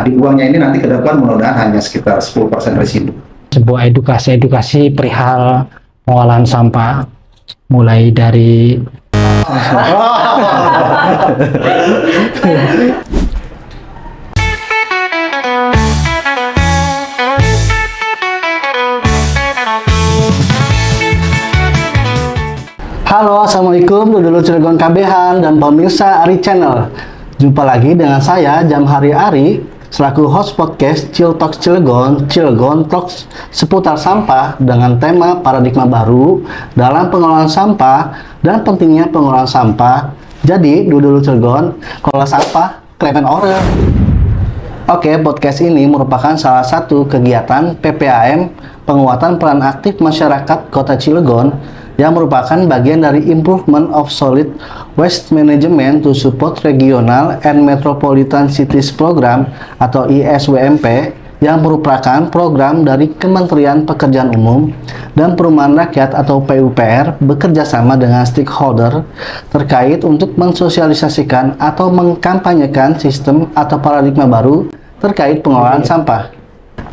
dibuangnya ini nanti ke depan mudah-mudahan hanya sekitar 10% residu. Sebuah edukasi perihal pengolahan sampah, mulai dari Halo, Assalamualaikum Dulur Cilegon KBH dan pemirsa Ari Channel. Jumpa lagi dengan saya Jamhari Ari selaku host podcast Chill Talks Cilegon, Cilegon Talks seputar sampah dengan tema paradigma baru dalam pengelolaan sampah dan pentingnya pengelolaan sampah. Jadi, Dulur Cilegon, kelola sampah klemen orang. Oke, podcast ini merupakan salah satu kegiatan PPAM penguatan peran aktif masyarakat Kota Cilegon yang merupakan bagian dari Improvement of Solid Waste Management to Support Regional and Metropolitan Cities Program atau ISWMP yang merupakan program dari Kementerian Pekerjaan Umum dan Perumahan Rakyat atau PUPR bekerja sama dengan stakeholder terkait untuk mensosialisasikan atau mengkampanyekan sistem atau paradigma baru terkait pengelolaan sampah.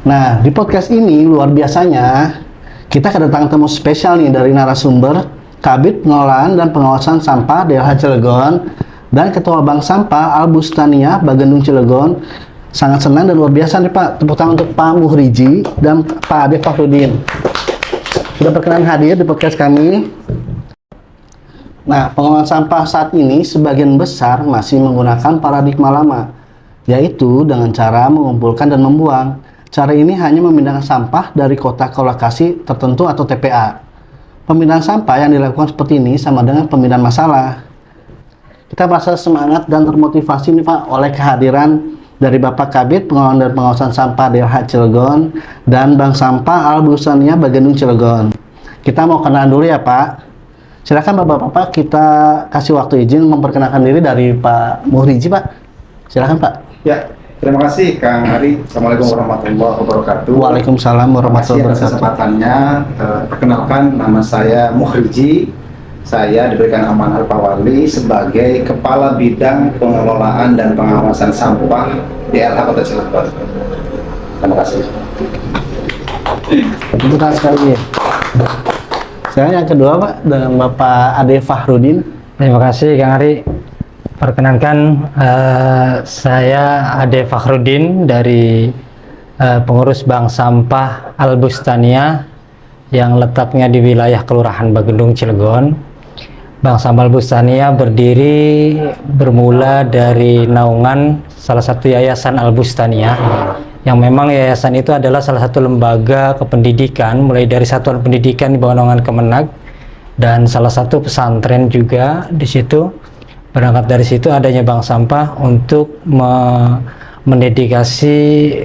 Nah, di podcast ini luar biasanya kita kedatangan tamu spesial nih dari narasumber Kabid Pengelolaan dan Pengawasan Sampah DLH Cilegon dan Ketua Bank Sampah Albustania Bagendung Cilegon. Sangat senang dan luar biasa nih Pak. Tepuk tangan untuk Pak Muhriji dan Pak Ade Fakhrudin. Sudah berkenan hadir di podcast kami. Nah, pengelolaan sampah saat ini sebagian besar masih menggunakan paradigma lama, yaitu dengan cara mengumpulkan dan membuang. Cara ini hanya memindahkan sampah dari kotak ke lokasi tertentu atau TPA. Pemindahan sampah yang dilakukan seperti ini sama dengan pemindahan masalah. Kita merasa semangat dan termotivasi nih Pak oleh kehadiran dari Bapak Kabid Pengelolaan dan Pengawasan Sampah DLH Cilegon dan Bank Sampah Albustania Bagendung Cilegon. Kita mau kenalan dulu ya Pak. Silakan Bapak-bapak, kita kasih waktu izin memperkenalkan diri dari Pak Muhriji Pak. Silakan Pak. Ya. Terima kasih Kang Ari. Assalamualaikum warahmatullahi wabarakatuh. Waalaikumsalam warahmatullahi wabarakatuh. Atas kesempatannya, perkenalkan nama saya Muhriji. Saya diberikan amanah Pak Wali sebagai Kepala Bidang Pengelolaan dan Pengawasan Sampah DLH Kota Cilegon. Terima kasih. Terima kasih sekali. Saya yang kedua Pak dengan Bapak Ade Fakhrudin. Terima kasih Kang Ari. Perkenankan, saya Ade Fakhrudin dari pengurus Bank Sampah Albustania yang letaknya di wilayah Kelurahan Bagendung Cilegon. Bank Sampah Albustania berdiri bermula dari naungan salah satu yayasan Albustania, yang memang yayasan itu adalah salah satu lembaga kependidikan, mulai dari satuan pendidikan di bawah naungan Kemenag dan salah satu pesantren juga di situ. Berangkat dari situ adanya Bank Sampah untuk mendedikasi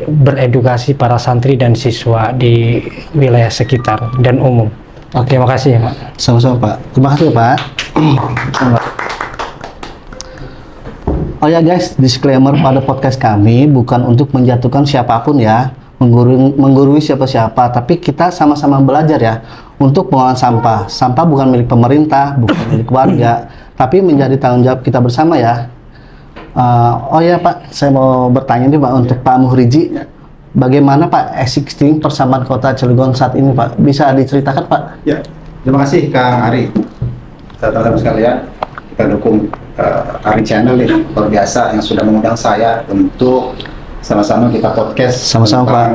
beredukasi para santri dan siswa di wilayah sekitar dan umum. Oke, terima kasih Pak. Sama-sama Pak. Terima kasih Pak. Oh ya guys, disclaimer pada podcast kami bukan untuk menjatuhkan siapapun ya, menggurui siapa-siapa, tapi kita sama-sama belajar ya untuk pengolahan sampah. Sampah bukan milik pemerintah, bukan milik warga, tapi menjadi tanggung jawab kita bersama ya. Oh ya Pak, saya mau bertanya nih Pak untuk Pak Muhriji, bagaimana Pak existing persamaan Kota Cilegon saat ini Pak? Bisa diceritakan Pak? Ya, terima kasih Kang Ari. Teman-teman sekalian, kita dukung Ari Channel nih, luar biasa yang sudah mengundang saya untuk sama-sama kita podcast Sama-sama tentang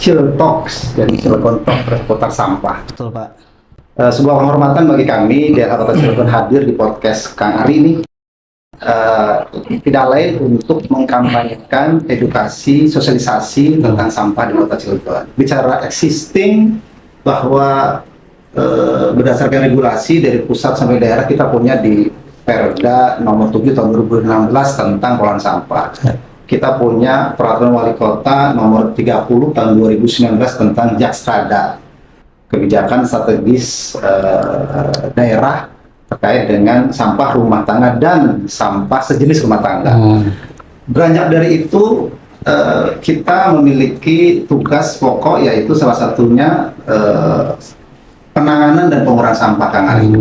Chill Talks, jadi Cilegon Talk seputar sampah. Betul Pak. Sebuah kehormatan bagi kami DLH Kota Cilegon hadir di podcast Kang Ari ini. Tidak lain untuk mengkampanyekan edukasi, sosialisasi tentang sampah di Kota Cilegon. Bicara existing, bahwa berdasarkan regulasi dari pusat sampai daerah kita punya di Perda nomor 7 tahun 2016 tentang pengelolaan sampah. Kita punya peraturan wali kota nomor 30 tahun 2019 tentang Jakstrada, kebijakan strategis daerah terkait dengan sampah rumah tangga dan sampah sejenis rumah tangga. Beranjak dari itu, kita memiliki tugas pokok, yaitu salah satunya penanganan dan pengurangan sampah Kang Ari.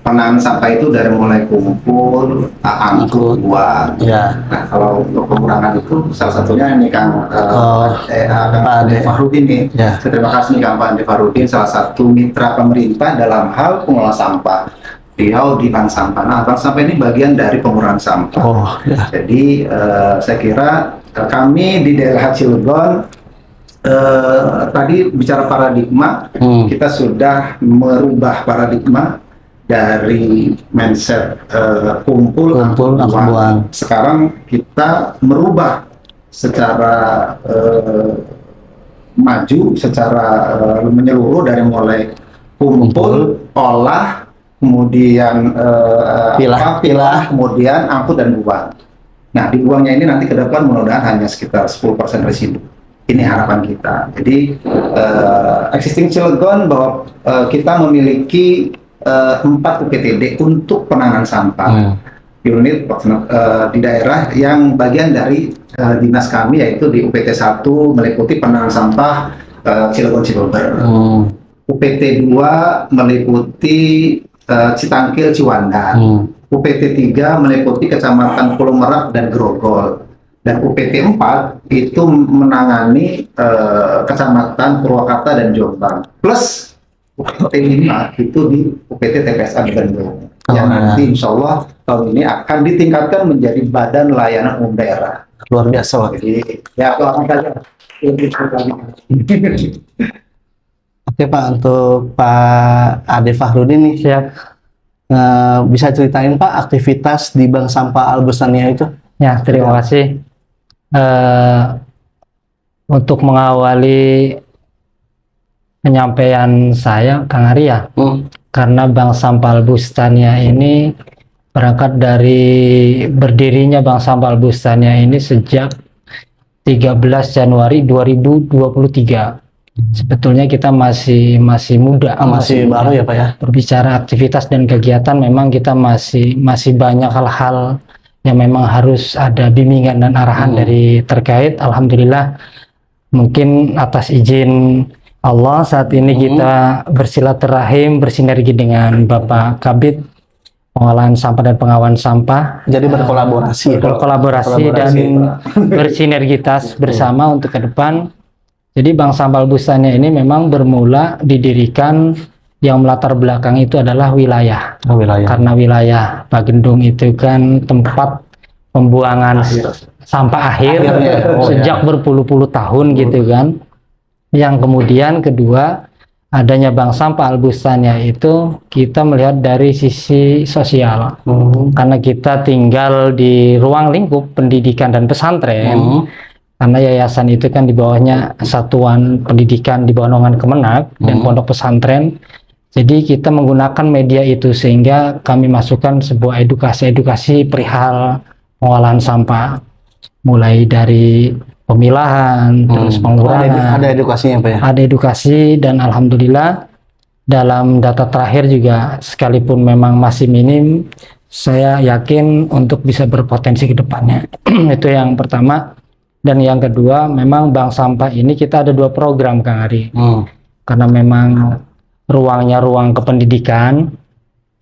penanganan sampah itu dari mulai kumpul, angkut, buang. Ya. Nah, kalau untuk pengurangan itu salah satunya ini Kang Pak Ade Fahrudin nih. Ya. Saya terima kasih nih Kang Pak Ade Fahrudin, salah satu mitra pemerintah dalam hal pengelola sampah. Beliau di Bank Sampah. Nah, Bank Sampah ini bagian dari pengurangan sampah. Oh, ya. Jadi saya kira kami di daerah Cilegon tadi bicara paradigma, kita sudah merubah paradigma dari mindset kumpul angkut buang. Sekarang kita merubah secara maju, secara menyeluruh dari mulai kumpul, olah, kemudian pilah, kemudian angkut dan buang. Nah, dibuangnya ini nanti ke depan mudah-mudahan hanya sekitar 10% residu. Ini harapan kita. Jadi existing Cilegon bahwa kita memiliki 4 UPTD untuk penanganan sampah. Unit di daerah yang bagian dari dinas kami, yaitu di UPT 1 meliputi penanganan sampah Cilegon Cibober. UPT 2 meliputi Citangkil Ciwandan. UPT 3 meliputi Kecamatan Pulau Merak dan Grogol. Dan UPT 4 itu menangani Kecamatan Purwakarta dan Jombang. Plus UPT 5 itu di UPT TPSA di Bandung. Yang nanti insya Allah tahun ini akan ditingkatkan menjadi Badan Layanan Umum Daerah. Luar biasa, Pak. Jadi ya doakan saja. Oke Pak, untuk Pak Ade Fahrudin nih, Siap. bisa ceritain Pak aktivitas di Bank Sampah Albustania itu? Ya, terima kasih. Untuk mengawali penyampaian saya, Kang Arya, karena Bank Sampah Albustania ini berangkat dari berdirinya Bank Sampah Albustania ini sejak 13 Januari 2023. Sebetulnya kita masih muda, Masih baru ya Pak ya? Berbicara aktivitas dan kegiatan, memang kita masih banyak hal-hal yang memang harus ada bimbingan dan arahan dari terkait. Alhamdulillah, mungkin atas izin Allah saat ini kita bersilaturahim, bersinergi dengan Bapak Kabid Pengolahan Sampah dan Pengawalan Sampah. Jadi berkolaborasi. Berkolaborasi dan bersinergitas bersama untuk ke depan. Jadi Bank Sampah Albustania ini memang bermula didirikan, yang melatar belakang itu adalah wilayah. Karena wilayah Pagendung itu kan tempat pembuangan sampah akhir sejak berpuluh-puluh tahun gitu kan. Yang kemudian kedua, adanya Bank Sampah Albustania itu kita melihat dari sisi sosial. Karena kita tinggal di ruang lingkup pendidikan dan pesantren. Karena yayasan itu kan di bawahnya Satuan Pendidikan di bawah naungan Kemenak dan pondok pesantren. Jadi kita menggunakan media itu sehingga kami masukkan sebuah edukasi perihal pengolahan sampah, mulai dari pemilahan, terus pengurangan. Ada edukasinya Pak ya? Ada edukasi, dan alhamdulillah dalam data terakhir juga sekalipun memang masih minim, saya yakin untuk bisa berpotensi ke depannya. Itu yang pertama. Dan yang kedua, memang Bank Sampah ini kita ada 2 program Kang Ari. Karena memang ruangnya ruang kependidikan.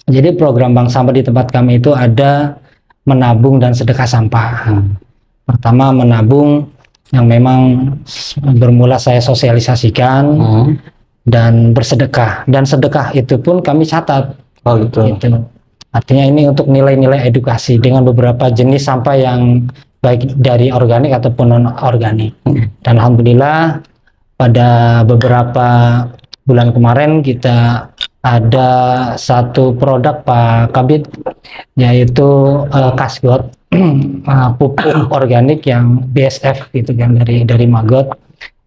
Jadi program Bank Sampah di tempat kami itu ada menabung dan sedekah sampah. Pertama menabung, yang memang bermula saya sosialisasikan, dan bersedekah. Dan sedekah itu pun kami catat. Gitu. Artinya ini untuk nilai-nilai edukasi dengan beberapa jenis sampah yang baik dari organik ataupun non organik. Dan alhamdulillah pada beberapa bulan kemarin kita ada satu produk Pak Kabid, yaitu Kasgot, pupuk organik yang BSF gitu kan, dari Magot.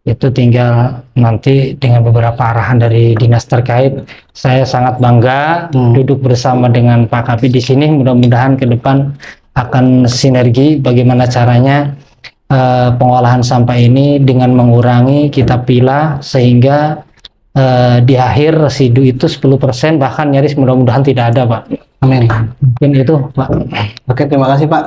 Itu tinggal nanti dengan beberapa arahan dari dinas terkait. Saya sangat bangga duduk bersama dengan Pak Kabid di sini. Mudah-mudahan ke depan akan sinergi bagaimana caranya pengolahan sampah ini dengan mengurangi, kita pilah sehingga di akhir residu itu 10%, bahkan nyaris mudah-mudahan tidak ada Pak. Amin. Mungkin itu Pak. Oke, terima kasih Pak.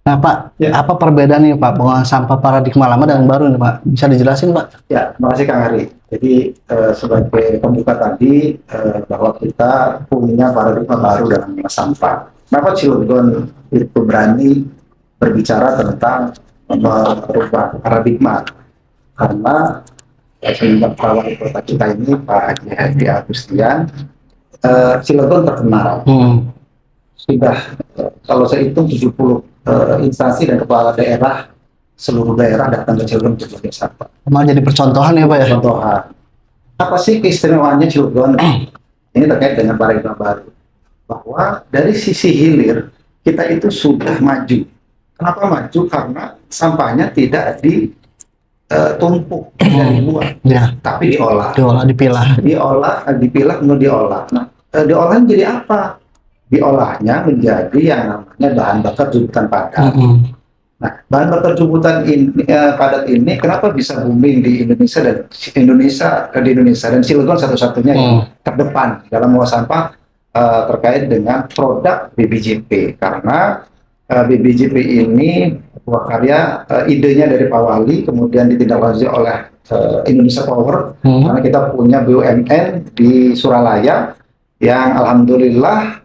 Nah Pak, Ya. apa perbedaan nih Pak pengolahan sampah paradigma lama dan yang baru nih Pak? Bisa dijelasin Pak? Ya, terima kasih Kang Ari. Jadi sebagai pembuka tadi bahwa kita punya paradigma baru dalam mengolah sampah. Kenapa Cilegon itu berani berbicara tentang merubah paradigma? Karena semenjak wali kota kita ini Pak Haji Agustian, Cilegon terkenal. Sudah kalau saya hitung 70 instansi dan kepala daerah seluruh daerah datang ke Cilegon untuk berwisata. Malah jadi percontohan ya Pak ya? Contohan. Apa sih keistimewaannya Cilegon? Ini terkait dengan paradigma baru. Bahwa dari sisi hilir kita itu sudah maju. Kenapa maju? Karena sampahnya tidak ditumpuk, tidak dibuang, Ya, tapi diolah. dipilah. Dipilah, kemudian diolah. Nah, diolahnya jadi apa? Diolahnya menjadi yang namanya bahan bakar jubutan padat. Nah, bahan bakar jubutan ini, padat ini kenapa bisa booming di Indonesia dan Cilegon satu-satunya yang terdepan dalam mengolah sampah terkait dengan produk BBJP, karena BBJP ini buah karya idenya dari Pak Wali, kemudian ditindaklanjuti oleh Indonesia Power, karena kita punya BUMN di Suralaya yang alhamdulillah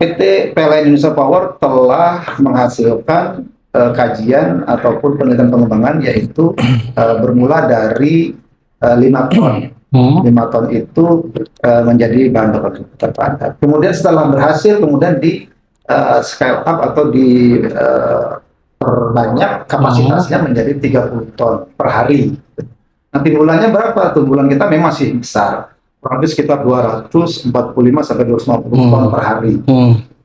PT PLN Indonesia Power telah menghasilkan kajian ataupun penelitian pengembangan, yaitu bermula dari 5 ton. 5 ton itu menjadi bahan bakar terpadat. Kemudian setelah berhasil, kemudian di scale up atau di perbanyak kapasitasnya menjadi 30 ton per hari. Nanti bulannya berapa? Bulan kita memang masih besar, kurang lebih sekitar 245 sampai 250 ton per hari.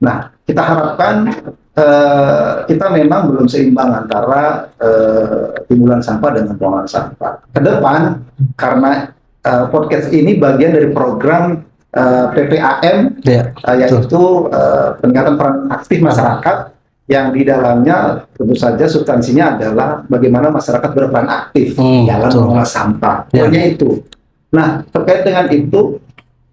Nah, kita harapkan kita memang belum seimbang antara timbulan sampah dengan pengolahan sampah. Ke depan, karena podcast ini bagian dari program PPAM, yaitu peningkatan peran aktif masyarakat, yang di dalamnya tentu saja substansinya adalah bagaimana masyarakat berperan aktif dalam mengolah sampah. Pokoknya itu. Nah, terkait dengan itu,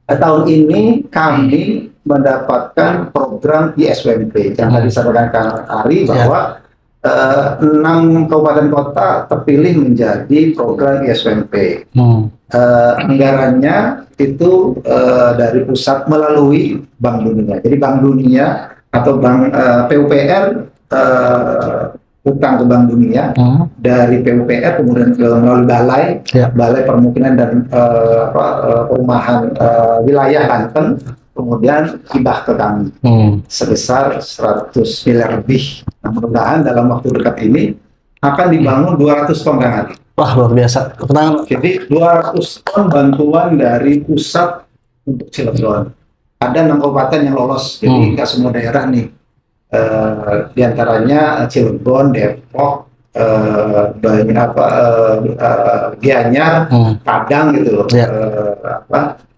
tahun ini kami mendapatkan program ISWMP yang tadi disampaikan Kang Ari, bahwa 6 kabupaten kota terpilih menjadi program ISWMP. Anggarannya itu dari pusat melalui Bank Dunia. Jadi Bank Dunia atau Bank PUPR utang ke Bank Dunia, dari PUPR kemudian melalui Balai Permukiman dan Perumahan Wilayah Banten, kemudian hibah ke kami sebesar 100 miliar lebih. Nah, mudah-mudahan dalam waktu dekat ini akan dibangun 200 ton per hari. Wah, luar biasa. Jadi 200 ton bantuan dari pusat untuk Cilegon. Ada 6 kabupaten yang lolos, jadi nggak semua daerah nih. Di antaranya Cilegon, Depok, Gianyar, Padang gitu loh,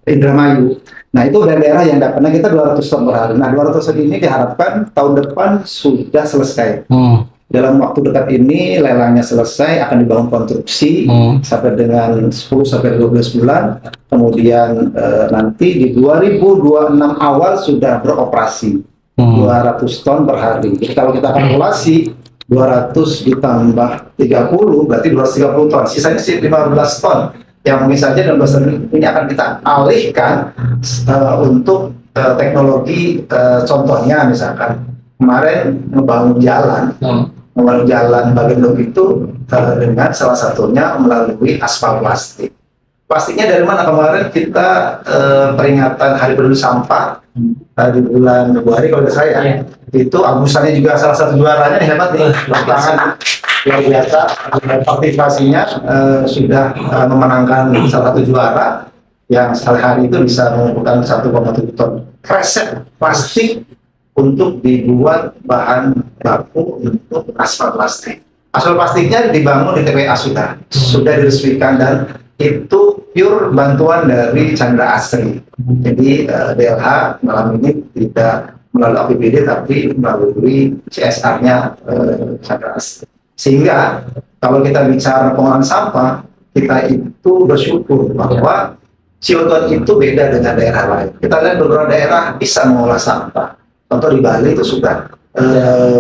Indramayu. Nah, itu daerah yang dapatnya kita 200 ton per hari. Nah, 200 ton ini diharapkan tahun depan sudah selesai. Dalam waktu dekat ini lelangnya selesai, akan dibangun konstruksi sampai dengan 10 sampai 12 bulan. Kemudian nanti di 2026 awal sudah beroperasi 200 ton per hari. Jadi kalau kita kalkulasi 200 ditambah 30 berarti 230 ton. Sisanya sih 15 ton. Yang mungkin saja 16 ton ini akan kita alihkan untuk teknologi, contohnya misalkan kemarin membangun jalan bagian itu dengan salah satunya melalui aspal plastik. Plastiknya dari mana? Kemarin kita peringatan Hari Peduli Sampah di bulan Februari kalau saya, itu Agusannya juga salah satu juaranya, hebat nih, tangan luar biasa. Partisipasinya sudah memenangkan salah satu juara yang sehari itu bisa mengumpulkan 1,7 ton kresek plastik untuk dibuat bahan baku untuk aspal plastik. Aspal plastiknya dibangun di TPA sudah diresmikan, dan itu pure bantuan dari Chandra Asri. Jadi DLH malam ini tidak melalui APBD tapi melalui CSR-nya Chandra Asri. Sehingga kalau kita bicara pengolahan sampah, kita itu bersyukur bahwa Cilegon itu beda dengan daerah lain. Kita lihat beberapa daerah bisa mengolah sampah. Contoh di Bali itu sudah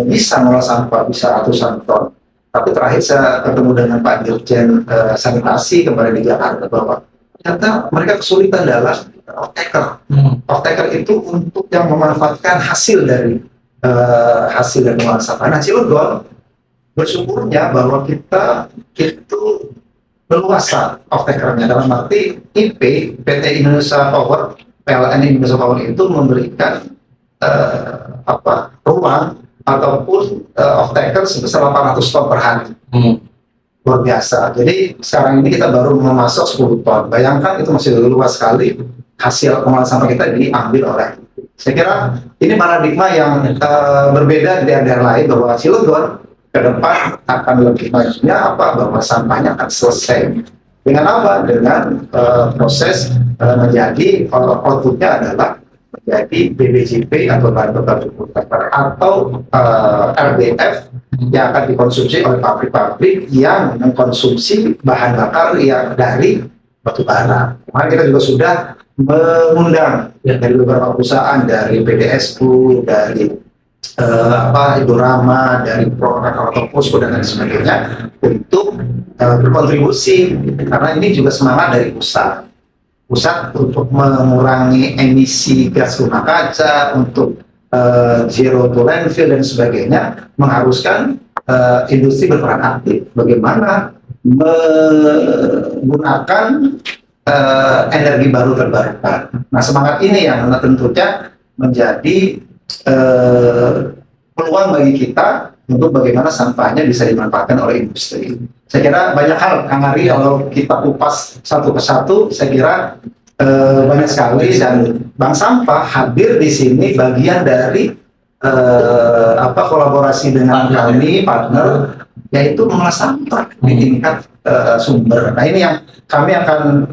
bisa mengolah sampah, bisa ratusan ton. Tapi terakhir saya ketemu dengan Pak Dirjen Sanitasi kemarin di Jakarta bahwa ternyata mereka kesulitan dalam off-taker. Off-taker itu untuk yang memanfaatkan hasil dari pengelolaan sampah. Nah, Cilegon bersyukurnya bahwa kita itu leluasa off-takernya, dalam arti IP, PT Indonesia Power, PLN Indonesia Power itu memberikan ruang ataupun off-taker sebesar 800 ton per hari. Luar biasa. Jadi sekarang ini kita baru memasok 10 ton. Bayangkan itu masih luas sekali hasil pengolahan sampah kita diambil oleh. Saya kira ini paradigma yang berbeda dari daerah lain, bahwa Cilegon ke depan akan lebih majunya bahwa sampahnya akan selesai. Dengan apa? Dengan proses menjadi outputnya adalah menjadi BBJP atau bahan bakar atau RBF yang akan dikonsumsi oleh pabrik-pabrik yang mengkonsumsi bahan bakar yang dari batu bara. Kemarin kita juga sudah mengundang dari beberapa perusahaan, dari PDSU, dari Ibu Rama, dari Program atau Posko dan lain sebagainya untuk berkontribusi, karena ini juga semangat dari pusat untuk mengurangi emisi gas rumah kaca, untuk zero to landfill dan sebagainya, mengharuskan industri berperan aktif bagaimana menggunakan energi baru terbarukan. Nah, semangat ini yang tentunya menjadi peluang bagi kita untuk bagaimana sampahnya bisa dimanfaatkan oleh industri. Saya kira banyak hal, Kang Ari, kalau kita kupas satu persatu, saya kira banyak sekali, dan Bank Sampah hadir di sini bagian dari kolaborasi dengan kami, partner, yaitu mengolah sampah di tingkat sumber. Nah, ini yang kami akan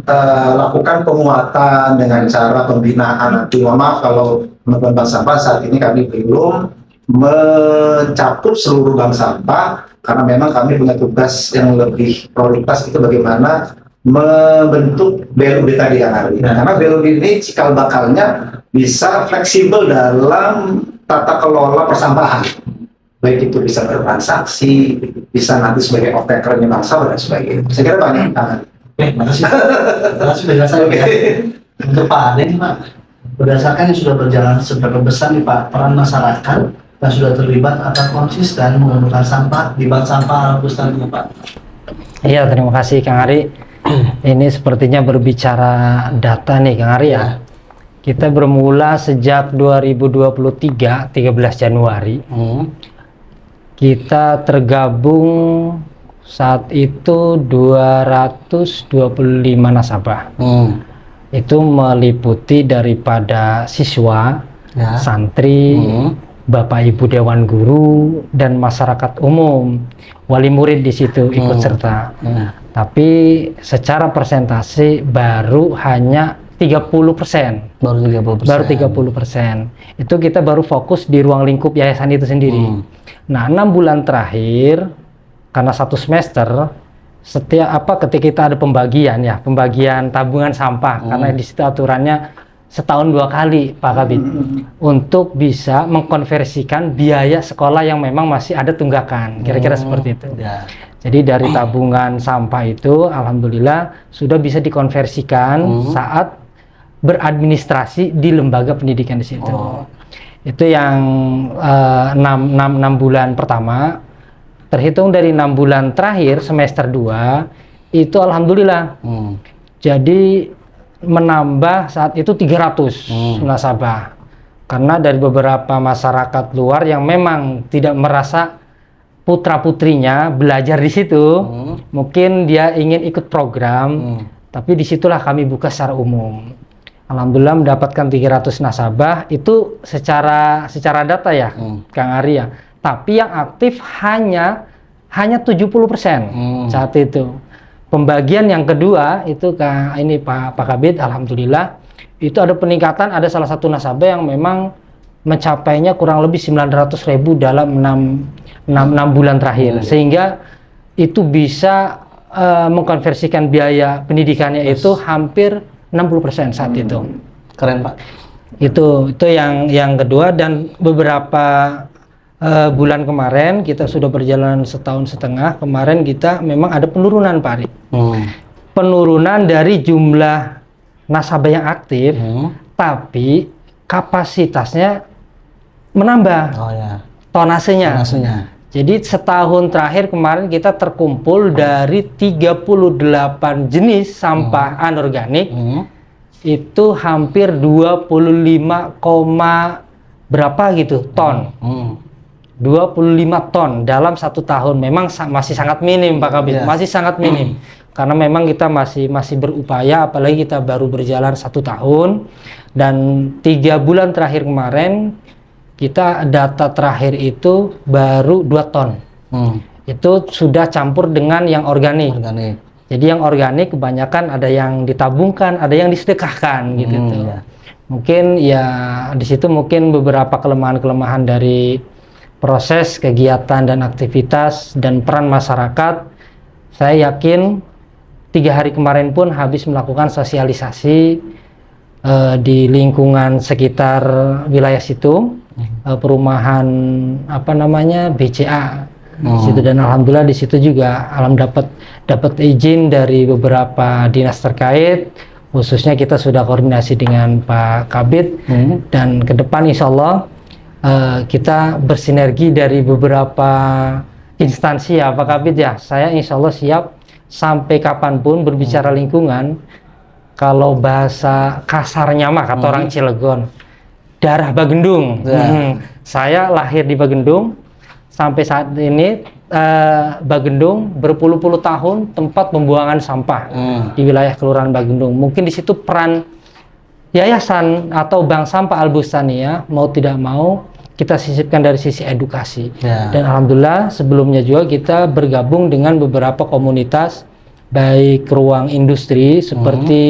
lakukan penguatan dengan cara pembinaan. Nanti mohon maaf kalau teman-teman Bank Sampah saat ini kami belum mencakup seluruh bank sampah, karena memang kami punya tugas yang lebih prioritas, itu bagaimana membentuk BLUD tadi yang hari. Karena BLUD ini cikal bakalnya bisa fleksibel dalam tata kelola persampahan, baik itu bisa bertransaksi, bisa nanti sebagai off-takernya Bank Sampah dan sebagainya. Saya kira banyak tangan. Makasih penjelasan ya. Untuk Pak Ade nih Pak, berdasarkan yang sudah berjalan seberapa besar nih Pak peran masyarakat yang sudah terlibat atau konsisten mengumpulkan sampah di Bank Sampah Albustania Pak? Iya, terima kasih Kang Ari. Ini sepertinya berbicara data nih Kang Ari ya. Kita bermula sejak 2023, 13 Januari. Kita tergabung saat itu 225 nasabah. Itu meliputi daripada siswa, santri, Bapak Ibu Dewan Guru, dan masyarakat umum, wali murid di situ ikut serta. Tapi secara persentase baru hanya 30%. Baru 30%. Itu kita baru fokus di ruang lingkup yayasan itu sendiri. Nah, 6 bulan terakhir, karena 1 semester, ketika kita ada pembagian tabungan sampah, karena di situ aturannya setahun 2 kali Pak Kabid, untuk bisa mengkonversikan biaya sekolah yang memang masih ada tunggakan, kira-kira seperti itu. Jadi dari tabungan sampah itu alhamdulillah sudah bisa dikonversikan saat beradministrasi di lembaga pendidikan di situ. Itu yang 6 bulan pertama. Terhitung dari 6 bulan terakhir semester 2 itu alhamdulillah. Jadi menambah saat itu 300 nasabah. Karena dari beberapa masyarakat luar yang memang tidak merasa putra-putrinya belajar di situ, mungkin dia ingin ikut program, tapi disitulah kami buka secara umum. Alhamdulillah mendapatkan 300 nasabah, itu secara data ya, Kang Arya. Tapi yang aktif hanya 70% saat itu. Pembagian yang kedua itu Pak Kabid, alhamdulillah itu ada peningkatan, ada salah satu nasabah yang memang mencapainya kurang lebih 900.000 dalam 6 bulan terakhir, sehingga itu bisa mengkonversikan biaya pendidikannya itu hampir 60% saat itu. Keren Pak. Itu yang kedua, dan beberapa bulan kemarin kita sudah berjalan setahun setengah. Kemarin kita memang ada penurunan, Pak Ari. Penurunan dari jumlah nasabah yang aktif, tapi kapasitasnya menambah. Oh ya. Tonasenya. Jadi setahun terakhir kemarin kita terkumpul dari 38 jenis sampah anorganik. Itu hampir 25, berapa gitu ton. 25 ton dalam 1 tahun. Memang masih sangat minim, Pak Kabid. Masih sangat minim. Karena memang kita masih berupaya, apalagi kita baru berjalan 1 tahun. Dan 3 bulan terakhir kemarin, kita data terakhir itu baru 2 ton. Itu sudah campur dengan yang organik. Jadi yang organik kebanyakan ada yang ditabungkan, ada yang disedekahkan gitu. Mungkin ya di situ mungkin beberapa kelemahan-kelemahan dari proses kegiatan dan aktivitas dan peran masyarakat. Saya yakin 3 hari kemarin pun habis melakukan sosialisasi di lingkungan sekitar wilayah situ, perumahan BCA. Situ, dan alhamdulillah di situ juga dapat izin dari beberapa dinas terkait, khususnya kita sudah koordinasi dengan Pak Kabid, dan ke depan insya Allah kita bersinergi dari beberapa instansi ya Pak Kabid ya. Saya insya Allah siap sampai kapanpun berbicara lingkungan. Kalau bahasa kasarnya mah kata orang Cilegon, darah Bagendung. Saya lahir di Bagendung. Sampai saat ini Bagendung berpuluh-puluh tahun tempat pembuangan sampah di wilayah Kelurahan Bagendung. Mungkin di situ peran yayasan atau Bank Sampah Al-Bustania mau tidak mau kita sisipkan dari sisi edukasi. Dan alhamdulillah sebelumnya juga kita bergabung dengan beberapa komunitas, baik ruang industri seperti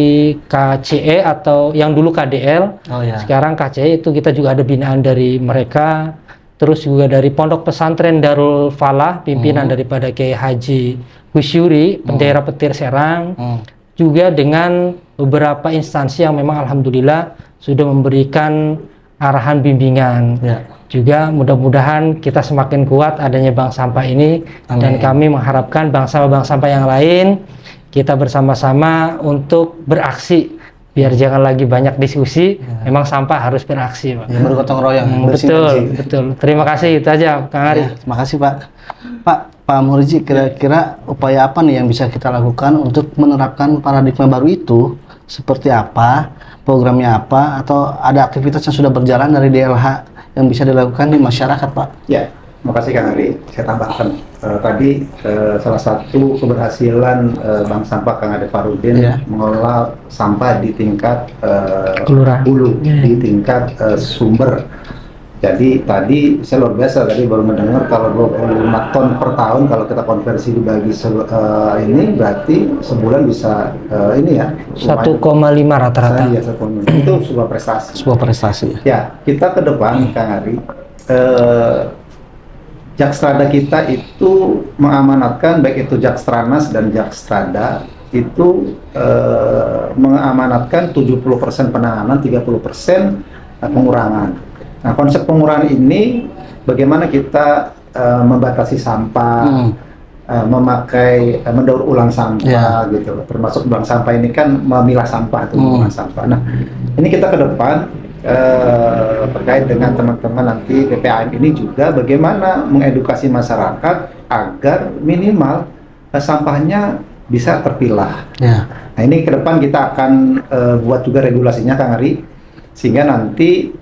KCE atau yang dulu KDL, sekarang KCE, itu kita juga ada binaan dari mereka. Terus juga dari Pondok Pesantren Darul Falah, pimpinan daripada Kiai Haji Husyuri, Pendera Petir Serang, juga dengan beberapa instansi yang memang alhamdulillah sudah memberikan arahan bimbingan. Juga mudah-mudahan kita semakin kuat adanya bank sampah ini. Dan kami mengharapkan bank sampah yang lain kita bersama-sama untuk beraksi, biar jangan lagi banyak diskusi. Memang sampah harus beraksi, Pak. Bergotong royong. Betul. Terima kasih, itu aja Kang Ari. Terima kasih Pak Muhrizi, kira-kira upaya apa nih yang bisa kita lakukan untuk menerapkan paradigma baru itu? Seperti apa, programnya apa, atau ada aktivitas yang sudah berjalan dari DLH yang bisa dilakukan di masyarakat, Pak? Ya, terima kasih Kang Ari. Saya tambahkan tadi salah satu keberhasilan Bank Sampah Kang Ade Farudin mengelola sampah di tingkat hulu, di tingkat sumber. Jadi tadi saya luar biasa, tadi baru mendengar kalau 25 ton per tahun kalau kita konversi dibagi ini berarti sebulan bisa 1,5 rata-rata. Iya, 1,5. Itu sebuah prestasi. Sebuah prestasi. Ya, kita ke depan Kang Ari, Jakstrada kita itu mengamanatkan, baik itu Jakstranas dan Jakstrada itu mengamanatkan 70% penanganan, 30% pengurangan. Nah, konsep pengurangan ini bagaimana kita membatasi sampah, memakai mendaur ulang sampah gitu, termasuk bank sampah ini kan memilah sampah, memilah sampah. Nah, ini kita ke depan terkait dengan teman-teman nanti PPAM ini juga bagaimana mengedukasi masyarakat agar minimal sampahnya bisa terpilah. Nah, ini ke depan kita akan buat juga regulasinya Kang Ari, sehingga nanti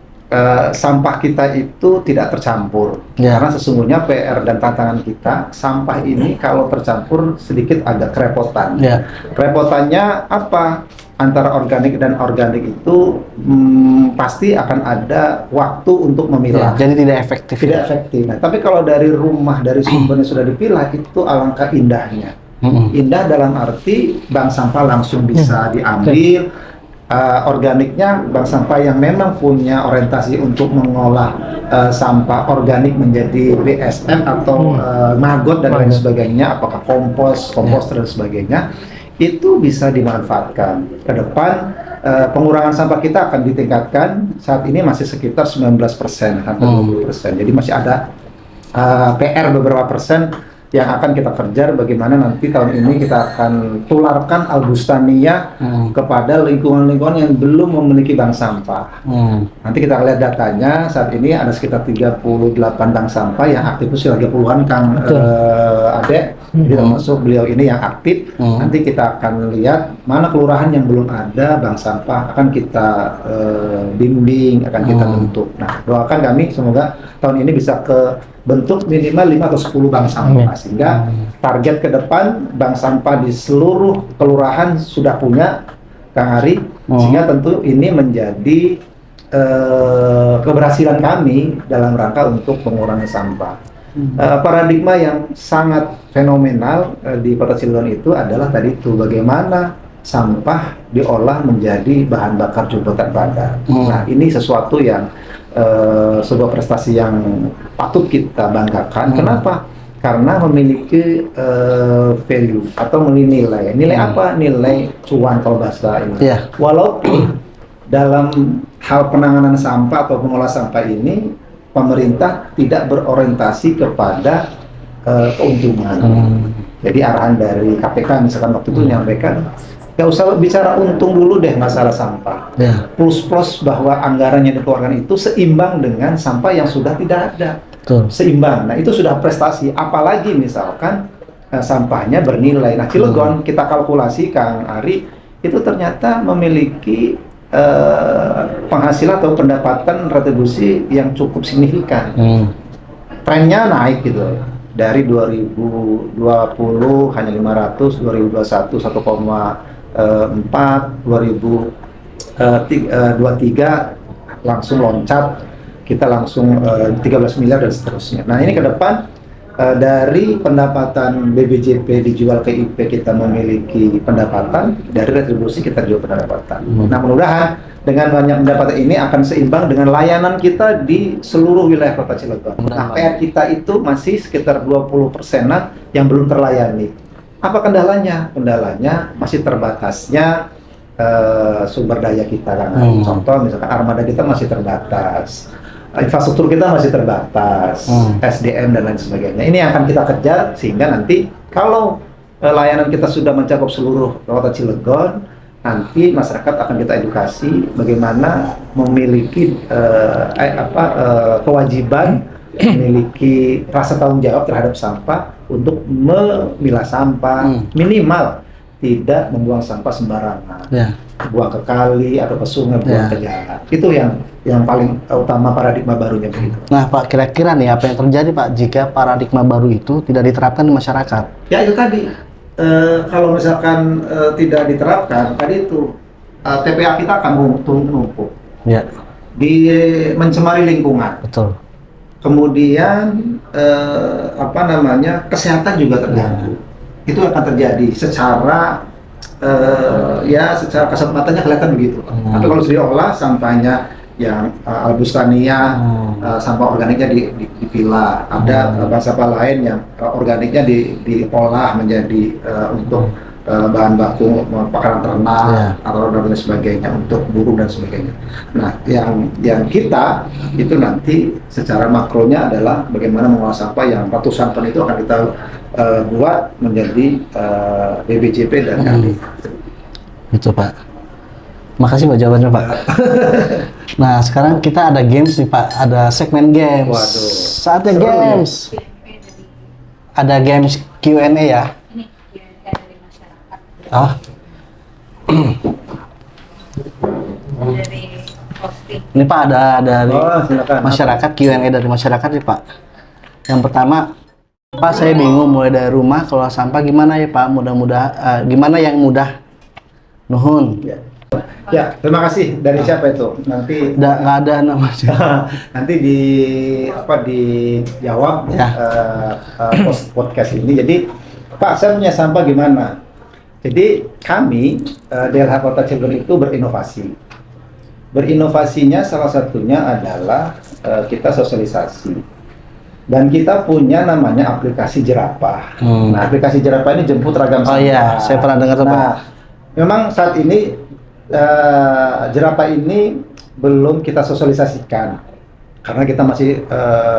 sampah kita itu tidak tercampur. Karena sesungguhnya PR dan tantangan kita, sampah ini kalau tercampur sedikit agak kerepotan. Kerepotannya apa? Antara organik dan organik itu pasti akan ada waktu untuk memilah. Jadi tidak efektif. Tidak efektif. Nah, tapi kalau dari rumah, dari sumbernya sudah dipilah, itu alangkah indahnya. Indah dalam arti bank sampah langsung bisa diambil. Organiknya bank sampah yang memang punya orientasi untuk mengolah sampah organik menjadi BSM atau maggot dan lain sebagainya, apakah komposter dan sebagainya, itu bisa dimanfaatkan. Ke depan pengurangan sampah kita akan ditingkatkan. Saat ini masih sekitar 19%, hampir 20%. Jadi masih ada PR beberapa persen yang akan kita kejar, bagaimana nanti tahun ini kita akan tularkan Albustania kepada lingkungan-lingkungan yang belum memiliki bank sampah. Nanti kita lihat datanya, saat ini ada sekitar 38 bank sampah yang aktif itu sudah 30-an Kang Ade. Jadi termasuk beliau ini yang aktif. Nanti kita akan lihat mana kelurahan yang belum ada bank sampah, akan kita bimbing, akan kita bentuk. Nah, doakan kami semoga tahun ini bisa ke bentuk minimal 5 atau 10 bank sampah, sehingga target ke depan bank sampah di seluruh kelurahan sudah punya, Kang Ari, sehingga tentu ini menjadi keberhasilan kami dalam rangka untuk mengurangi sampah. Paradigma yang sangat fenomenal di Kota Cilegon itu adalah tadi itu, bagaimana sampah diolah menjadi bahan bakar jembatan bandar. Nah, ini sesuatu yang sebuah prestasi yang patut kita banggakan. Kenapa? Karena memiliki value atau nilai. Nilai apa? Nilai cuan kalau bahasa ini. Walaupun dalam hal penanganan sampah atau pengolah sampah ini pemerintah tidak berorientasi kepada keuntungan. Jadi arahan dari KPK misalkan waktu itu menyampaikan, nggak usah bicara untung dulu deh masalah sampah. Plus bahwa anggaran yang dikeluarkan itu seimbang dengan sampah yang sudah tidak ada. Seimbang. Nah, itu sudah prestasi. Apalagi misalkan sampahnya bernilai. Nah, Cilegon kita kalkulasi Kang Ari itu ternyata memiliki penghasilan atau pendapatan retribusi yang cukup signifikan. Trennya naik gitu. Dari 2020 hanya 500, 2021 1,4, 2023 langsung loncat, kita langsung 13 miliar dan seterusnya. Nah, ini ke depan dari pendapatan BBJP dijual ke IP kita memiliki pendapatan, dari retribusi kita jual pendapatan. Nah, mudah-mudahan dengan banyak pendapatan ini akan seimbang dengan layanan kita di seluruh wilayah Kota Cilegon. Nah, PR kita itu masih sekitar 20%-an yang belum terlayani. Apa kendalanya? Kendalanya masih terbatasnya sumber daya kita kan. Contoh misalkan armada kita masih terbatas, infrastruktur kita masih terbatas, SDM dan lain sebagainya. Ini yang akan kita kejar sehingga nanti kalau layanan kita sudah mencakup seluruh Kota Cilegon, nanti masyarakat akan kita edukasi bagaimana memiliki kewajiban, memiliki rasa tanggung jawab terhadap sampah untuk memilah sampah, minimal tidak membuang sampah sembarangan, buang ke kali atau ke sungai, buang ke jalan. Itu yang paling utama paradigma barunya begitu. Nah, Pak, kira-kira nih apa yang terjadi, Pak, jika paradigma baru itu tidak diterapkan di masyarakat? Ya, itu tadi. Kalau misalkan tidak diterapkan, tadi itu TPA kita akan numpuk. Mencemari lingkungan. Betul. Kemudian kesehatan juga terganggu. Itu akan terjadi secara secara kasat matanya kelihatan begitu. Tapi kalau sudah diolah sampahnya yang Albustania, sampah organiknya dipilah, ada sampah lain yang organiknya diolah menjadi untuk bahan baku pakaran ternak atau dan sebagainya, untuk burung dan sebagainya. Nah, yang kita itu nanti secara makronya adalah bagaimana mengolah sampah yang ratusan ton itu akan kita buat menjadi BBJP dan kami. Itu, Pak. Makasih Pak jawabannya, Pak. Nah, sekarang kita ada games nih, Pak. Ada segmen games. Waduh. Saatnya games. Ada games Q&A ya. Ini Q&A dari masyarakat. Dari posting. Ini Pak ada dari silakan. masyarakat, Q&A dari masyarakat nih, Pak. Yang pertama, Pak, saya bingung mulai dari rumah kelola sampah gimana ya, Pak? Gimana yang mudah? Nuhun. Ya, terima kasih. Dari siapa itu? Nanti Nggak ada namanya. nanti dijawab podcast ini. Jadi, Pak, saya punya sampah gimana? Jadi kami DLH Kota Cilegon itu berinovasi. Berinovasinya salah satunya adalah kita sosialisasi. Dan kita punya namanya aplikasi Jerapah. Nah, aplikasi Jerapah ini jemput ragam sampah. Oh iya, saya pernah dengar tuh, Pak. Nah, memang saat ini Jerapah ini belum kita sosialisasikan. karena kita masih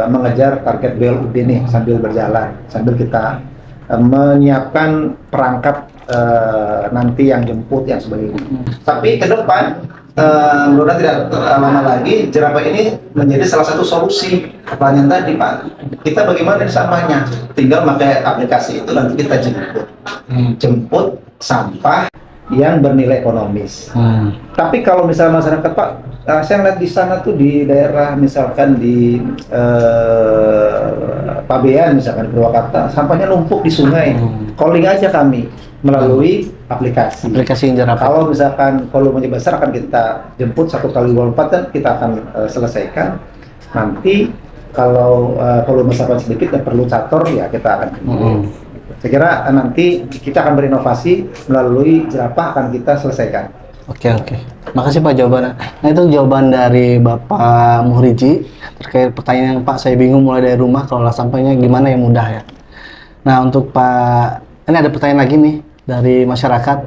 mengejar target BLUD nih sambil berjalan, sambil kita menyiapkan perangkap nanti yang jemput yang sebagainya. Tapi ke depan mudah-mudahan tidak lama lagi jerapah ini menjadi salah satu solusi pertanyaan tadi Pak. Kita bagaimana dari sampahnya? Tinggal pakai aplikasi itu nanti kita jemput sampah yang bernilai ekonomis. Tapi kalau misalnya masyarakat Pak, saya ngeliat di sana tuh di daerah misalkan di Pabean misalkan Purwakarta, sampahnya numpuk di sungai. Calling aja kami melalui aplikasi. Aplikasi yang jerapah. Kalau misalkan volumenya besar akan kita jemput 1 kali 24 dan kita akan selesaikan. Nanti kalau volume sampah sedikit dan perlu cator ya kita akan jemput. Saya kira nanti kita akan berinovasi melalui jerapah akan kita selesaikan. Oke. Makasih Pak jawabannya. Nah itu jawaban dari Bapak Muhriji terkait pertanyaan yang Pak saya bingung mulai dari rumah kelola sampahnya gimana yang mudah ya. Nah untuk Pak, ini ada pertanyaan lagi nih dari masyarakat.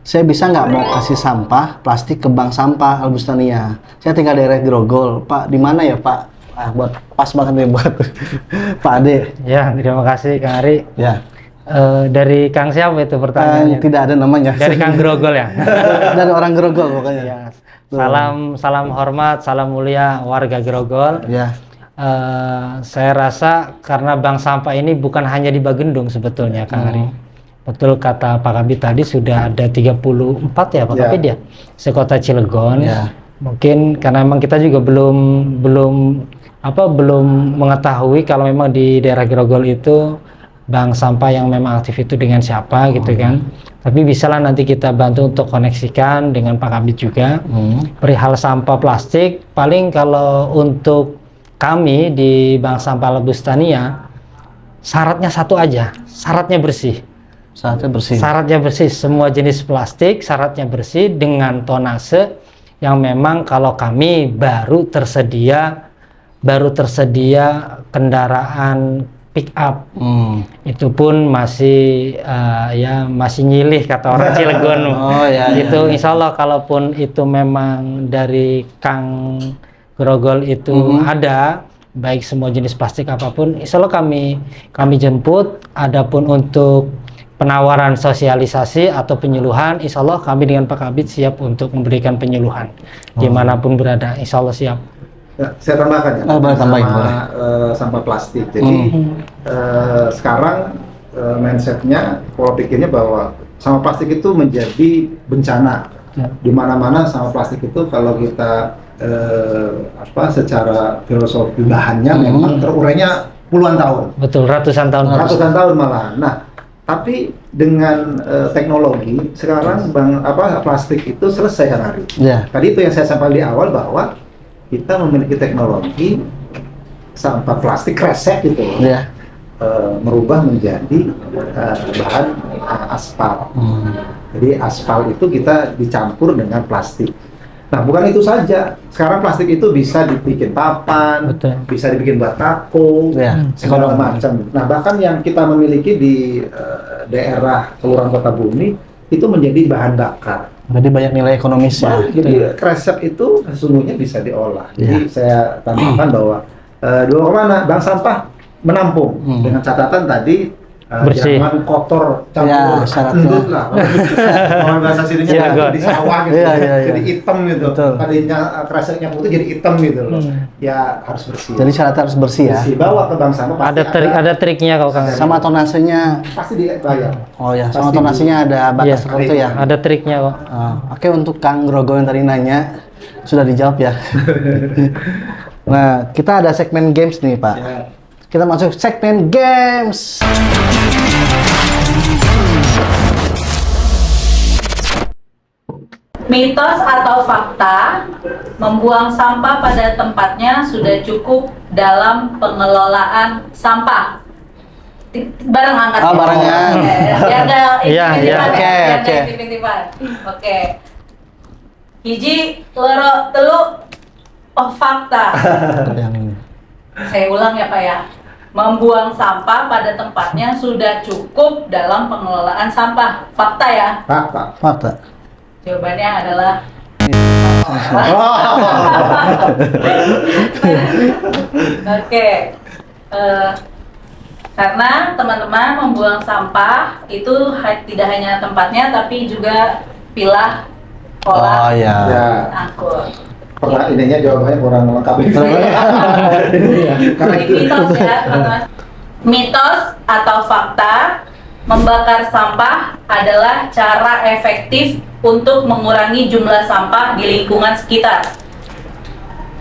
Saya bisa nggak mau kasih sampah plastik ke bank sampah Albustania? Saya tinggal daerah Grogol. Pak di mana ya Pak? Buat pas banget nih buat Pak Ade. Ya, terima kasih Kang Ari. Ya. Dari Kang siapa itu pertanyaannya? Tidak ada namanya. Dari Kang Grogol ya. Dari orang Grogol pokoknya. Ya. Salam hormat, salam mulia warga Grogol. Ya. Saya rasa karena bank sampah ini bukan hanya di Bagendung sebetulnya Kang Ari. Betul kata Pak Kabid tadi sudah ada 34 ya Pak Kabid ya. Sekota Cilegon. Ya. Mungkin karena memang kita juga belum mengetahui kalau memang di daerah Grogol itu bank sampah yang memang aktif itu dengan siapa gitu kan. Tapi bisalah nanti kita bantu untuk koneksikan dengan Pak Kabid juga. Perihal sampah plastik, paling kalau untuk kami di Bank Sampah Albustania syaratnya satu aja, syaratnya bersih. Syaratnya bersih, semua jenis plastik syaratnya bersih dengan tonase yang memang kalau kami baru tersedia kendaraan pick up. Itu pun masih masih nyilih kata orang Cilegon. Itu insya Allah kalaupun itu memang dari Kang Grogol itu ada baik semua jenis plastik apapun, insya Allah kami jemput. Adapun untuk penawaran sosialisasi atau penyuluhan, insya Allah kami dengan Pak Kabid siap untuk memberikan penyuluhan dimanapun berada, insya Allah siap. Ya, saya tambahkan ya, sampah plastik. Jadi sekarang mindsetnya, pola pikirnya bahwa sampah plastik itu menjadi bencana. Di mana-mana sampah plastik itu kalau kita secara filosofi bahannya memang terurainya puluhan tahun. Betul, ratusan tahun malah. Nah, tapi dengan teknologi sekarang plastik itu selesai kan Ari. Tadi itu yang saya sampaikan di awal bahwa kita memiliki teknologi sampah plastik kresek gitu, merubah menjadi bahan aspal. Jadi aspal itu kita dicampur dengan plastik. Nah bukan itu saja, sekarang plastik itu bisa dibikin papan, bisa dibikin batako, segala macam. Nah bahkan yang kita memiliki di daerah Kelurahan Kota Bumi itu menjadi bahan bakar. Jadi banyak nilai ekonomisnya. Jadi kresek itu sesungguhnya bisa diolah. Jadi saya tambahkan bahwa dibawa kemana? Bank sampah menampung dengan catatan tadi bersih, jangan kotor campur endut lah. Kalau bahasa sininya di sawah gitu, jadi hitam gitu. Tadinya kreseknya putih jadi hitam gitu loh. Ya harus bersih. Jadi syaratnya harus bersih ya. Bawa ke bank sampah. Ada triknya kalau Kang. Sama tonasenya. Pasti dibayar. Oh ya, sama tonasinya ada batas tertentu ya. Ada triknya kok. Oke, untuk Kang Grogol yang tadi nanya sudah dijawab ya. Nah, kita ada segmen games nih Pak. Kita masuk segmen games. Mitos atau fakta, membuang sampah pada tempatnya sudah cukup dalam pengelolaan sampah. Bareng angkat. Barengan. Oke. Hiji, loro, telu, fakta. Saya ulang ya Pak ya. Membuang sampah pada tempatnya sudah cukup dalam pengelolaan sampah. Fakta ya? Fakta. Fakta. Jawabannya adalah Oke. Karena teman-teman membuang sampah itu tidak hanya tempatnya tapi juga pilah, Oh olah, ya. Ya, angkut. pernah ininya jawabannya kurang lengkap. Karena Jadi mitos ya teman-teman. Mitos atau fakta, membakar sampah adalah cara efektif untuk mengurangi jumlah sampah di lingkungan sekitar.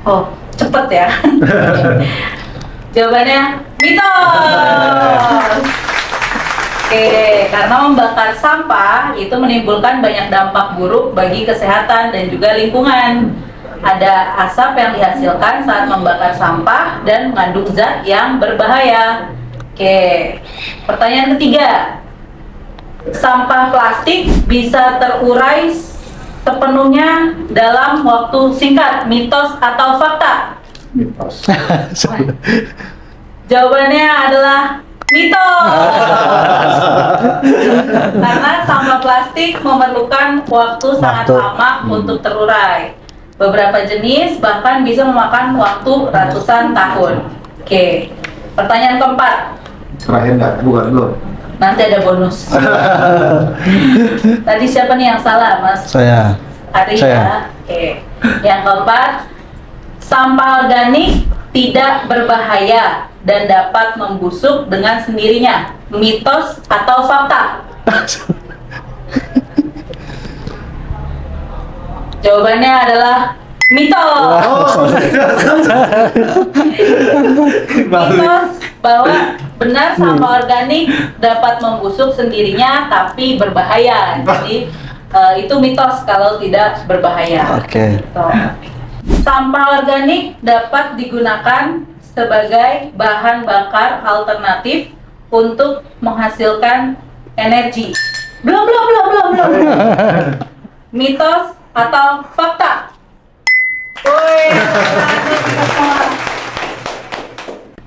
Oh, cepet ya. Jawabannya mitos. Oke, karena membakar sampah itu menimbulkan banyak dampak buruk bagi kesehatan dan juga lingkungan. Ada asap yang dihasilkan saat membakar sampah dan mengandung zat yang berbahaya. Oke, pertanyaan ketiga. Sampah plastik bisa terurai sepenuhnya dalam waktu singkat, mitos atau fakta? mitos. Jawabannya adalah mitos. Karena sampah plastik memerlukan waktu sangat lama untuk terurai. Beberapa jenis bahkan bisa memakan waktu ratusan tahun. Oke, pertanyaan keempat. Terakhir nggak? Bukan belum. Nanti ada bonus. Tadi siapa nih yang salah, Mas? Saya. Ari Saya. ya. Oke. Yang keempat, sampah organik tidak berbahaya dan dapat membusuk dengan sendirinya. Mitos atau fakta? Jawabannya adalah mitos. Mitos bahwa benar sampah organik dapat membusuk sendirinya tapi berbahaya. Jadi itu mitos kalau tidak berbahaya. Oke. Gitu. Sampah organik dapat digunakan sebagai bahan bakar alternatif untuk menghasilkan energi. Belum. Mitos atau fakta? Woi,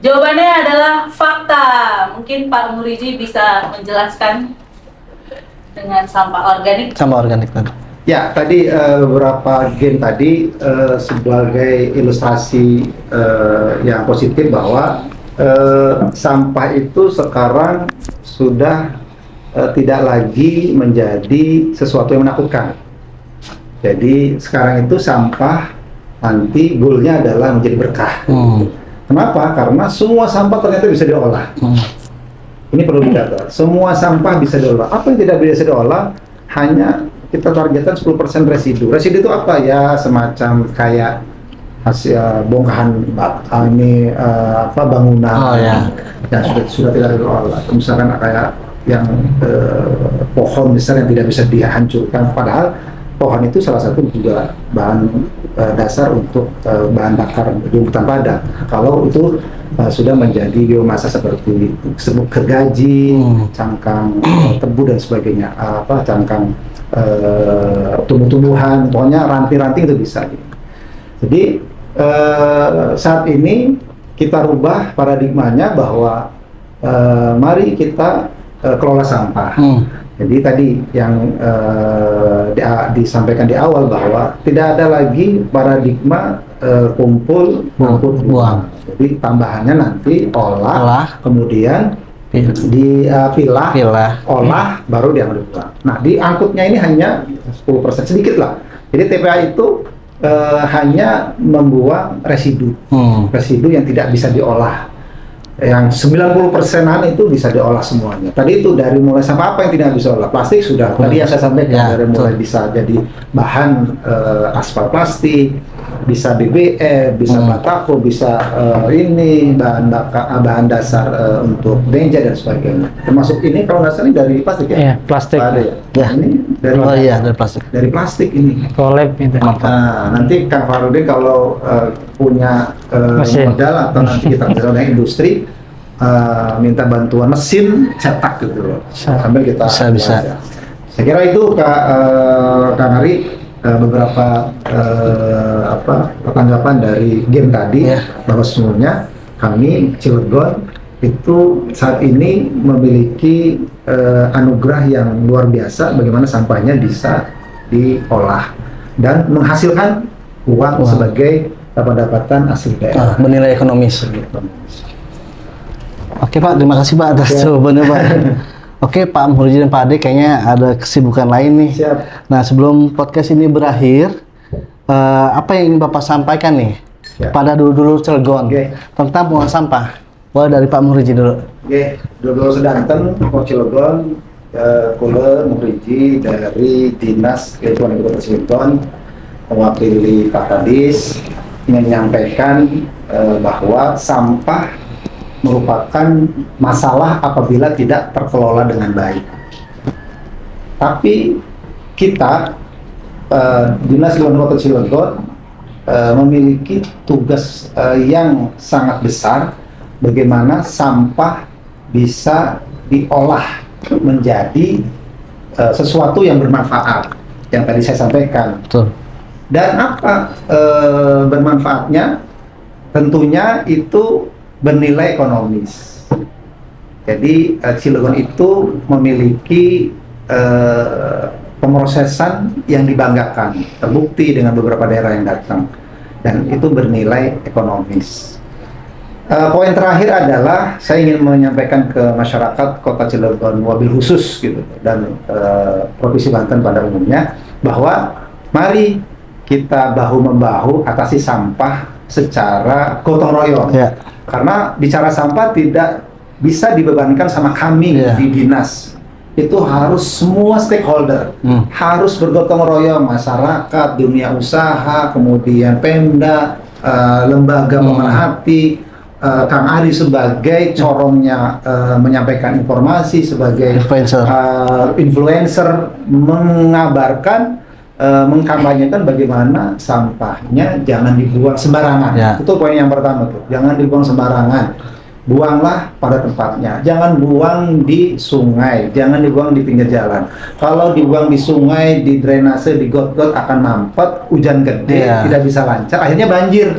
jawabannya adalah fakta. Mungkin Pak Muriji bisa menjelaskan dengan sampah organik. Sama organik tadi. Ya, tadi beberapa game tadi sebagai ilustrasi yang positif bahwa sampah itu sekarang sudah tidak lagi menjadi sesuatu yang menakutkan. Jadi sekarang itu sampah nanti goalnya adalah menjadi berkah. Kenapa? Karena semua sampah ternyata bisa diolah. Ini perlu dicatat. Semua sampah bisa diolah. Apa yang tidak bisa diolah? Hanya kita targetkan 10% residu. Residu itu apa ya? Semacam kayak hasil bongkahan bangunan. Oh, ya. Yang sudah tidak diolah. Misalkan kayak yang pohon besar yang tidak bisa dihancurkan. Padahal pohon itu salah satu juga bahan dasar untuk bahan bakar di hutan padat. Kalau itu sudah menjadi biomasa seperti gergaji, cangkang tebu dan sebagainya, cangkang tumbuh-tumbuhan, pokoknya ranting-ranting itu bisa. Jadi saat ini kita rubah paradigmanya bahwa mari kita kelola sampah. Jadi tadi yang disampaikan di awal bahwa tidak ada lagi paradigma kumpul angkut buang. Jadi tambahannya nanti olah. Kemudian dipilah, olah, baru diambil buang. Nah, di angkutnya ini hanya 10%, sedikit lah. Jadi TPA itu hanya membuang residu yang tidak bisa diolah. Yang 90%-an itu bisa diolah semuanya. Tadi itu dari mulai sampah apa yang tidak bisa diolah. Plastik sudah, tadi yang saya sampaikan, dari mulai bisa jadi bahan aspal plastik, bisa BBM, bisa batako, bisa bahan dasar untuk benja dan sebagainya. Termasuk ini kalau nggak salah dari plastik ya? Iya, plastik. Ada ya? Ya. Ini dari dari plastik. Dari plastik ini. Collab itu. Nah, nanti Kang Farudin kalau punya modal atau nanti kita bisa dengan industri minta bantuan mesin cetak gitu loh. Sambil kita bisa. Saya kira itu Kang Ari beberapa tanggapan dari game tadi bahwa sesungguhnya kami Cilegon itu saat ini memiliki anugerah yang luar biasa bagaimana sampahnya bisa diolah. dan menghasilkan uang sebagai pendapatan asli daerah. Bernilai ekonomis. Oke Pak, terima kasih Pak atas jawabannya Pak. Oke Pak Muhyiddin dan Pak Ade, kayaknya ada kesibukan lain nih. Siap. Nah sebelum podcast ini berakhir, apa yang ingin Bapak sampaikan nih pada dulu Cilegon tentang pembuangan sampah? Boleh dari Pak Muhyiddin dulu. Oke, dulu sedanten Kota Cilegon, kula Muhyiddin dari Dinas Lingkungan Hidup Kota Cilegon mewakili Pak Kadis menyampaikan bahwa sampah merupakan masalah apabila tidak terkelola dengan baik. Tapi kita Dinas Lingkungan Kota Cilegon memiliki tugas yang sangat besar, bagaimana sampah bisa diolah menjadi sesuatu yang bermanfaat, yang tadi saya sampaikan. Betul. Dan apa bermanfaatnya? Tentunya itu bernilai ekonomis. Jadi Cilegon itu memiliki pemrosesan yang dibanggakan, terbukti dengan beberapa daerah yang datang, dan itu bernilai ekonomis. Poin terakhir adalah saya ingin menyampaikan ke masyarakat Kota Cilegon, wabil khusus gitu, dan Provinsi Banten pada umumnya, bahwa mari kita bahu-membahu atasi sampah secara gotong royong. Karena bicara sampah tidak bisa dibebankan sama kami di dinas. Itu harus semua stakeholder, harus bergotong royong, masyarakat, dunia usaha, kemudian Pemda, lembaga pemerhati, Kang Ari sebagai corongnya menyampaikan informasi, sebagai influencer mengabarkan, mengkampanyekan bagaimana sampahnya jangan dibuang sembarangan. Itu poin yang pertama tuh, jangan dibuang sembarangan, buanglah pada tempatnya, jangan buang di sungai, jangan dibuang di pinggir jalan. Kalau dibuang di sungai, di drainase, di got-got akan mampet, hujan gede, tidak bisa lancar, akhirnya banjir.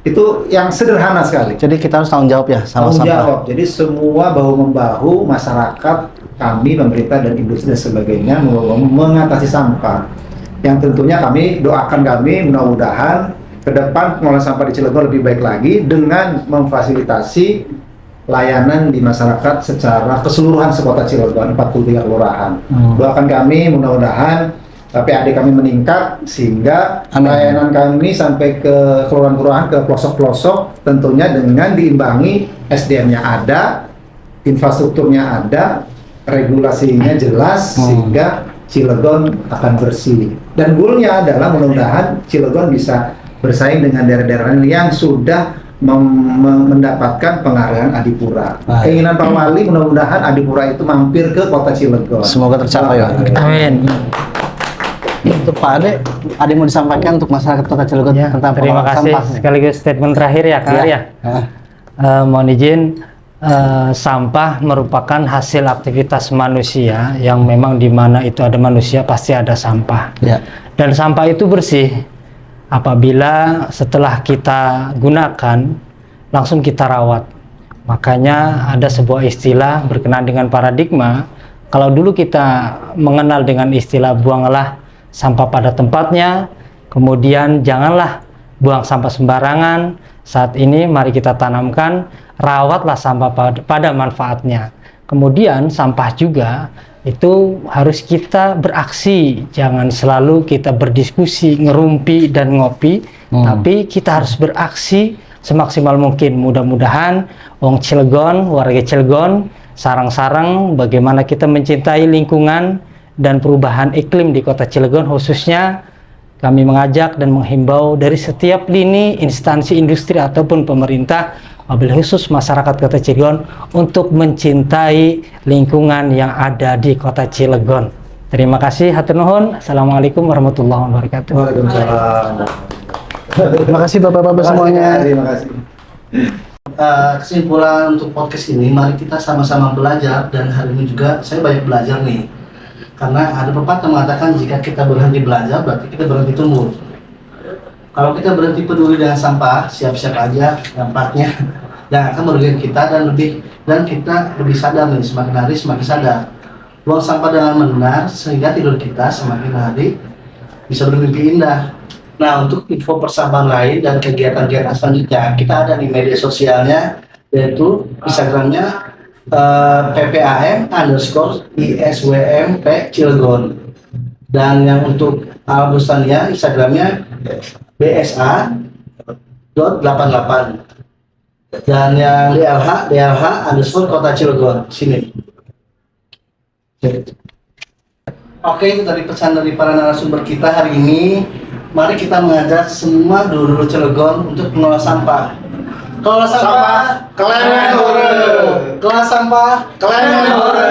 Itu yang sederhana sekali. Jadi kita harus tanggung jawab ya sama tanggung sampah. jawab. Jadi semua bahu-membahu, masyarakat, kami, pemerintah dan industri dan sebagainya mengatasi sampah. Yang tentunya kami doakan, kami mudah-mudahan ke depan pengelolaan sampah di Cilegon lebih baik lagi dengan memfasilitasi layanan di masyarakat secara keseluruhan sekota Cilegon, 43 kelurahan. Doakan kami mudah-mudahan PAD kami meningkat sehingga layanan kami sampai ke kelurahan-kelurahan, ke pelosok-pelosok, tentunya dengan diimbangi SDM-nya ada, infrastrukturnya ada, regulasinya jelas, sehingga Cilegon akan bersih. Dan goalnya adalah mudah-mudahan Cilegon bisa bersaing dengan daerah-daerah yang sudah mendapatkan penghargaan Adipura. Keinginan Pak Wali mudah-mudahan Adipura itu mampir ke Kota Cilegon. Semoga tercapai ya. Amin. Untuk Pak Ade, ada yang mau disampaikan untuk masyarakat Kota Cilegon tentang Terima pengelolaan kasih. sampah? Sekaligus statement terakhir ya Kak Arya. Mohon izin, sampah merupakan hasil aktivitas manusia yang memang di mana itu ada manusia pasti ada sampah. Dan sampah itu bersih apabila setelah kita gunakan langsung kita rawat. Makanya ada sebuah istilah berkenaan dengan paradigma. Kalau dulu kita mengenal dengan istilah buanglah sampah pada tempatnya, kemudian janganlah buang sampah sembarangan. Saat ini mari kita tanamkan, rawatlah sampah pada manfaatnya. Kemudian sampah juga itu harus kita beraksi, jangan selalu kita berdiskusi, ngerumpi dan ngopi, tapi kita harus beraksi semaksimal mungkin. Mudah-mudahan wong Cilegon, warga Cilegon, sarang-sarang bagaimana kita mencintai lingkungan dan perubahan iklim di Kota Cilegon, khususnya kami mengajak dan menghimbau dari setiap lini instansi industri ataupun pemerintah, wabil khusus masyarakat Kota Cilegon, untuk mencintai lingkungan yang ada di Kota Cilegon. Terima kasih, hatur nuhun. Assalamualaikum warahmatullahi wabarakatuh. Waalaikumsalam. Terima kasih Bapak-Bapak semuanya. Terima kasih. Kesimpulan untuk podcast ini, mari kita sama-sama belajar, dan hari ini juga saya banyak belajar nih. Karena ada pepatah mengatakan jika kita berhenti belajar berarti kita berhenti tumbuh. Kalau kita berhenti peduli dengan sampah, siap-siap aja dampaknya yang akan merugikan kita, dan kita lebih sadar nih, semakin hari semakin sadar. Buang sampah dengan benar sehingga tidur kita semakin hari bisa bermimpi indah. Nah, untuk info persampahan lain dan kegiatan-kegiatan selanjutnya, kita ada di media sosialnya, yaitu Instagramnya ppam_iswmp Cilegon. Dan yang untuk Albustania, Instagramnya bsa.88. Dan yang DLH_ Kota Cilegon. Sini. Oke, itu tadi pesan dari para narasumber kita hari ini. Mari kita mengajak semua dulur Cilegon untuk mengolah sampah. Kelola sampah, Sampah, kelemen hore. kelola sampah, Kelemen hore.